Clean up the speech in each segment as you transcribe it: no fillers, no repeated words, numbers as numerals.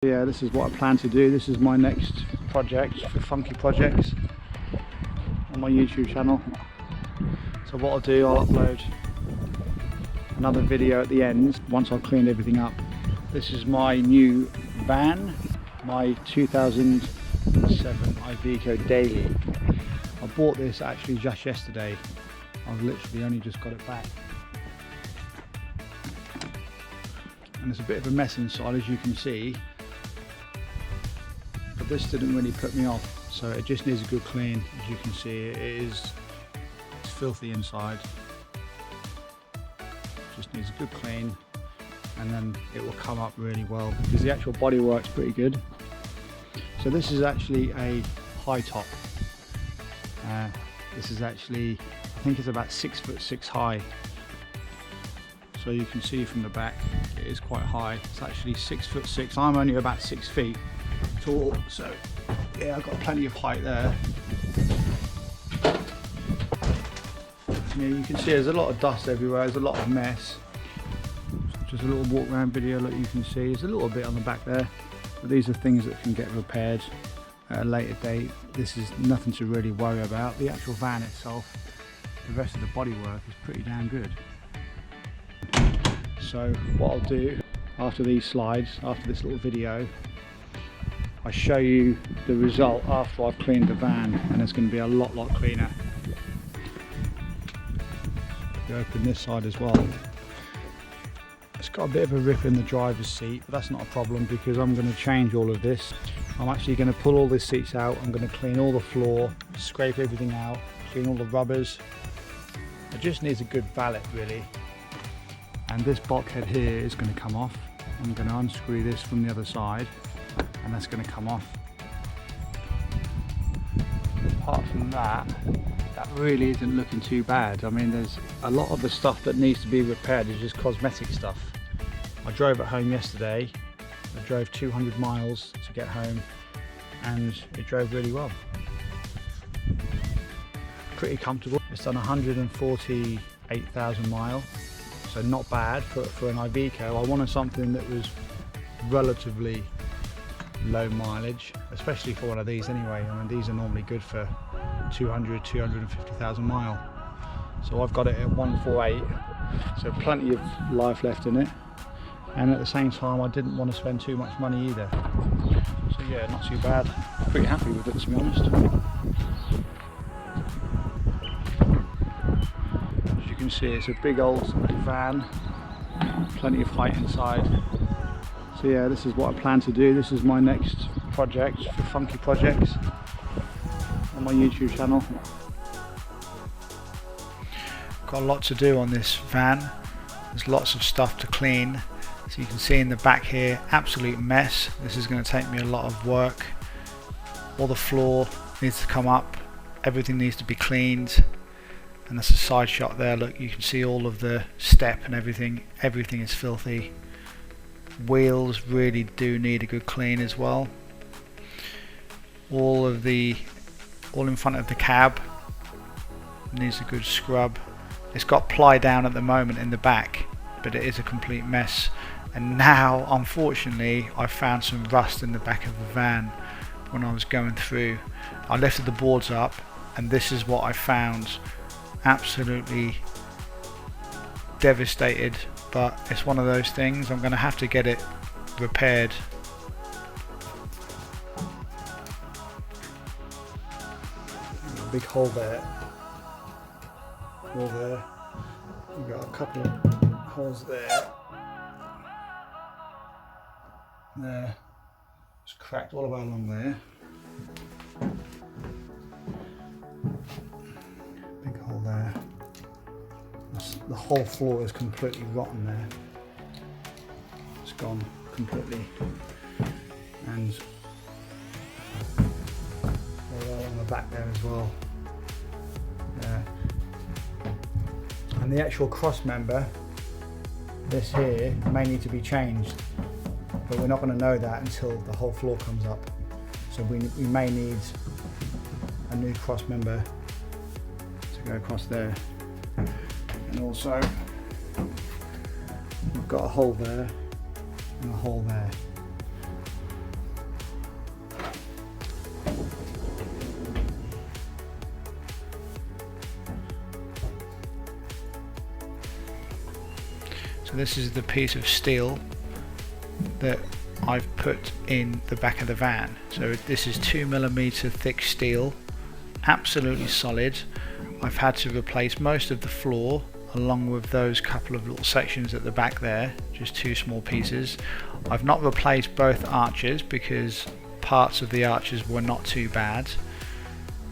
Yeah, this is what I plan to do. This is my next project for Funky Projects on my YouTube channel. So what I'll do, I'll upload another video at the end once I've cleaned everything up. This is my new van, my 2007 Iveco Daily. I bought this actually just yesterday. I've literally only just got it back. And it's a bit of a mess inside, as you can see. But this didn't really put me off, so it just needs a good clean. As you can see, it's filthy inside. Just needs a good clean, and then it will come up really well because the actual body work's pretty good. So this is actually a high top. This is actually, I think it's about 6'6" high. So you can see from the back, it is quite high. It's actually 6'6". I'm only about 6 feet tall, so yeah, I've got plenty of height there. Yeah, you can see there's a lot of dust everywhere, there's a lot of mess. Just a little walk around video, look, you can see there's a little bit on the back there, but these are things that can get repaired at a later date. This is nothing to really worry about. The actual van itself, the rest of the bodywork is pretty damn good. So what I'll do after these slides, after this little video, I show you the result after I've cleaned the van, and it's going to be a lot cleaner. You open this side as well. It's got a bit of a rip in the driver's seat, but that's not a problem because I'm going to change all of this. I'm actually going to pull all these seats out. I'm going to clean all the floor, scrape everything out, clean all the rubbers. It just needs a good valet really. And this bulkhead here is going to come off. I'm going to unscrew this from the other side, and that's going to come off. Apart from that, that really isn't looking too bad. I mean, there's a lot of the stuff that needs to be repaired is just cosmetic stuff. I drove it home yesterday. I drove 200 miles to get home, and it drove really well. Pretty comfortable. It's done 148,000 miles. So not bad for an Iveco. I wanted something that was relatively low mileage, especially for one of these anyway. I mean, these are normally good for 250,000 miles. So I've got it at 148, so plenty of life left in it. And at the same time, I didn't want to spend too much money either. So yeah, not too bad. Pretty happy with it, to be honest. You can see it's a big old van, plenty of height inside. So yeah, this is what I plan to do. This is my next project for Funky Projects on my YouTube channel. Got a lot to do on this van. There's lots of stuff to clean. So you can see in the back here, absolute mess. This is going to take me a lot of work. All the floor needs to come up. Everything needs to be cleaned. And that's a side shot there. Look, you can see all of the step and everything. Everything is filthy. Wheels really do need a good clean as well. All in front of the cab needs a good scrub. It's got ply down at the moment in the back, but it is a complete mess. And now, unfortunately, I found some rust in the back of the van when I was going through. I lifted the boards up, and this is what I found. Absolutely devastated, but it's one of those things. I'm going to have to get it repaired. A big hole there. Hole there. We've got a couple of holes there. There. It's cracked all the way along there. Big hole there. The whole floor is completely rotten there. It's gone completely. And all along the back there as well. Yeah. And the actual cross member, this here, may need to be changed. But we're not going to know that until the whole floor comes up. So we may need a new cross member to go across there. And also we've got a hole there and a hole there. So this is the piece of steel that I've put in the back of the van. So this is 2mm thick steel, absolutely solid. I've had to replace most of the floor along with those couple of little sections at the back there, just 2 small pieces. I've not replaced both arches because parts of the arches were not too bad.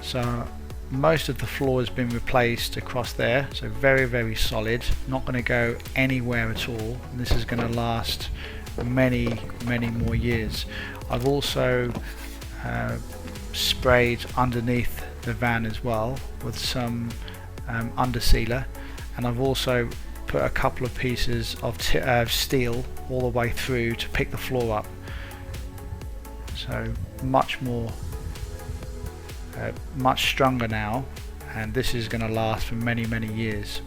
So most of the floor has been replaced across there, so very, very solid, not going to go anywhere at all, and this is going to last many more years. I've also sprayed underneath the van as well with some under sealer, and I've also put a couple of pieces of steel all the way through to pick the floor up. So much more much stronger now, and this is going to last for many years.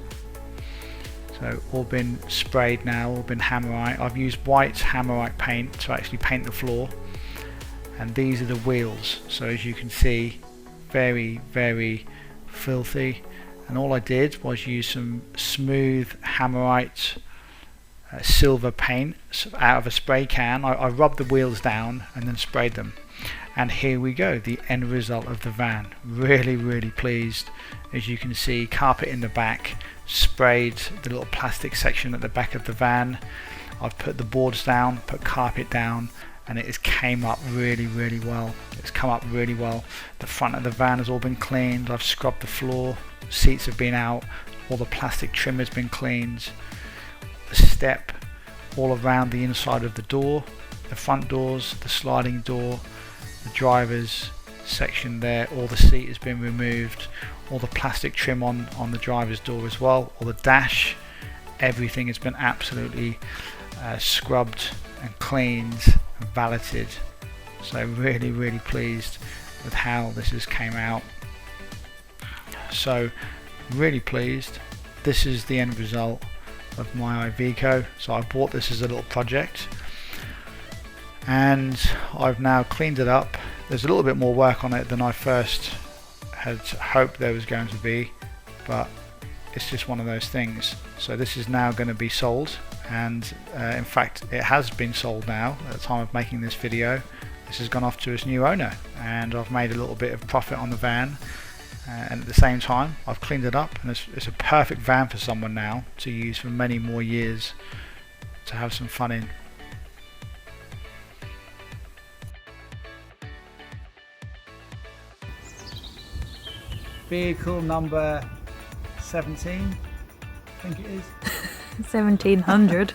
So all been sprayed now, all been hammerite. I've used white hammerite paint to actually paint the floor, and these are the wheels. So as you can see, very filthy, and all I did was use some smooth hammerite silver paint out of a spray can. I rubbed the wheels down and then sprayed them, and here we go, the end result of the van. Really pleased. As you can see, carpet in the back, sprayed the little plastic section at the back of the van. I've put the boards down, put carpet down, and it has came up really well. It's come up really well. The front of the van has all been cleaned. I've scrubbed the floor, seats have been out, all the plastic trim has been cleaned. The step all around the inside of the door, the front doors, the sliding door, the driver's section there, all the seat has been removed, all the plastic trim on the driver's door as well, all the dash, everything has been absolutely scrubbed and cleaned and valeted. So really pleased with how this has came out. So really pleased. This is the end result of my Iveco. So I bought this as a little project, and I've now cleaned it up. There's a little bit more work on it than I first had hoped there was going to be, but it's just one of those things. So this is now going to be sold, and in fact it has been sold now at the time of making this video. This has gone off to its new owner, and I've made a little bit of profit on the van, and at the same time I've cleaned it up, and it's a perfect van for someone now to use for many more years, to have some fun in. Vehicle number 17, I think it is. 1700.